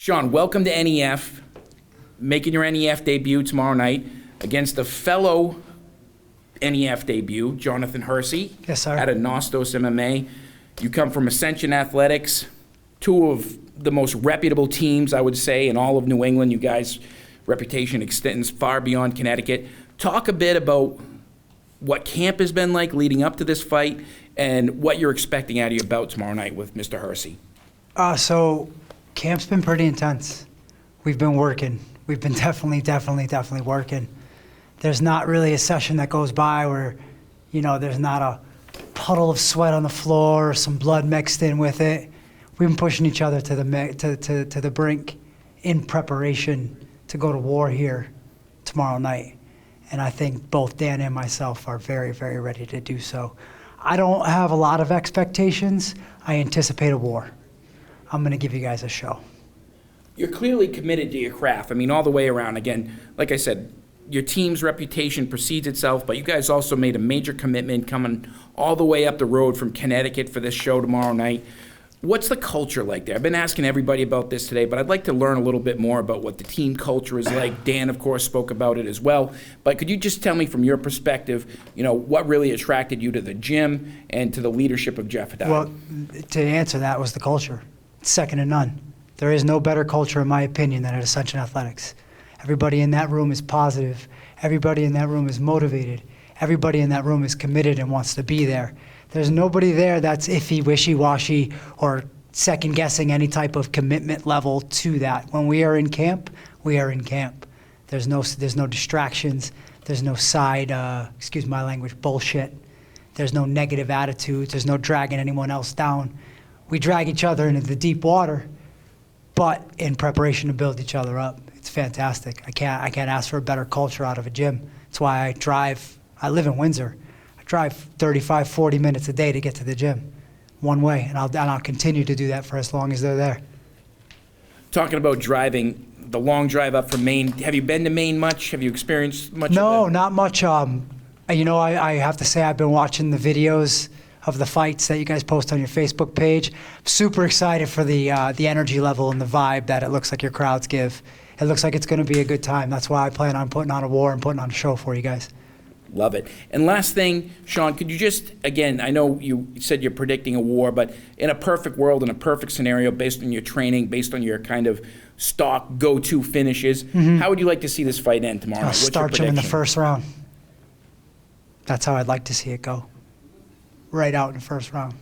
Shawn, welcome to NEF. Making your NEF debut tomorrow night against a fellow NEF debut, Jonathan Hersey. Yes, sir. Out of Nostos MMA. You come from Ascension Athletics, two of the most reputable teams, I would say, in all of New England. You guys' reputation extends far beyond Connecticut. Talk a bit about what camp has been like leading up to this fight and what you're expecting out of your bout tomorrow night with Mr. Hersey. So camp's been pretty intense. We've been working. We've been definitely working. There's not really a session that goes by where, there's not a puddle of sweat on the floor or some blood mixed in with it. We've been pushing each other to the brink in preparation to go to war here tomorrow night. And I think both Dan and myself are very ready to do so. I don't have a lot of expectations. I anticipate a war. I'm going to give you guys a show. You're clearly committed to your craft. I mean, all the way around. Again, like I said, your team's reputation precedes itself, but you guys also made a major commitment coming all the way up the road from Connecticut for this show tomorrow night. What's the culture like there? I've been asking everybody about this today, but I'd like to learn a little bit more about what the team culture is like. Dan, of course, spoke about it as well. But could you just tell me from your perspective, what really attracted you to the gym and to the leadership of Jeff Haddad? Well, to answer that was the culture. It's second to none. There is no better culture, in my opinion, than at Ascension Athletics. Everybody in that room is positive. Everybody in that room is motivated. Everybody in that room is committed and wants to be there. There's nobody there that's iffy, wishy-washy, or second-guessing any type of commitment level to that. When we are in camp, we are in camp. There's no distractions. There's no side, excuse my language, bullshit. There's no negative attitudes. There's no dragging anyone else down. We drag each other into the deep water, but in preparation to build each other up. It's fantastic. I can't ask for a better culture out of a gym. That's why I live in Windsor. I drive 35, 40 minutes a day to get to the gym, one way, and I'll continue to do that for as long as they're there. Talking about driving, the long drive up from Maine, have you been to Maine much? Have you experienced much No, of that? not much. I have to say I've been watching the videos of the fights that you guys post on your Facebook page. I'm super excited for the energy level and the vibe that it looks like your crowds give. It looks like it's going to be a good time. That's why I plan on putting on a war and putting on a show for you guys. Love it. And last thing, Shawn, could you just, again, I know you said you're predicting a war, but in a perfect world, in a perfect scenario, based on your training, based on your kind of stock go-to finishes, how would you like to see this fight end tomorrow night? I'll What's your start you in the prediction? first round. That's how I'd like to see it go. Right out in the first round.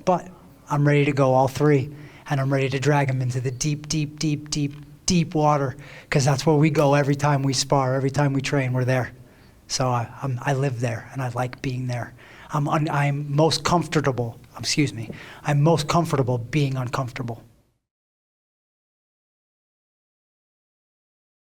But I'm ready to go all three, and I'm ready to drag them into the deep water, because that's where we go every time we spar, every time we train, we're there. So I live there, and I like being there. I'm most comfortable being uncomfortable.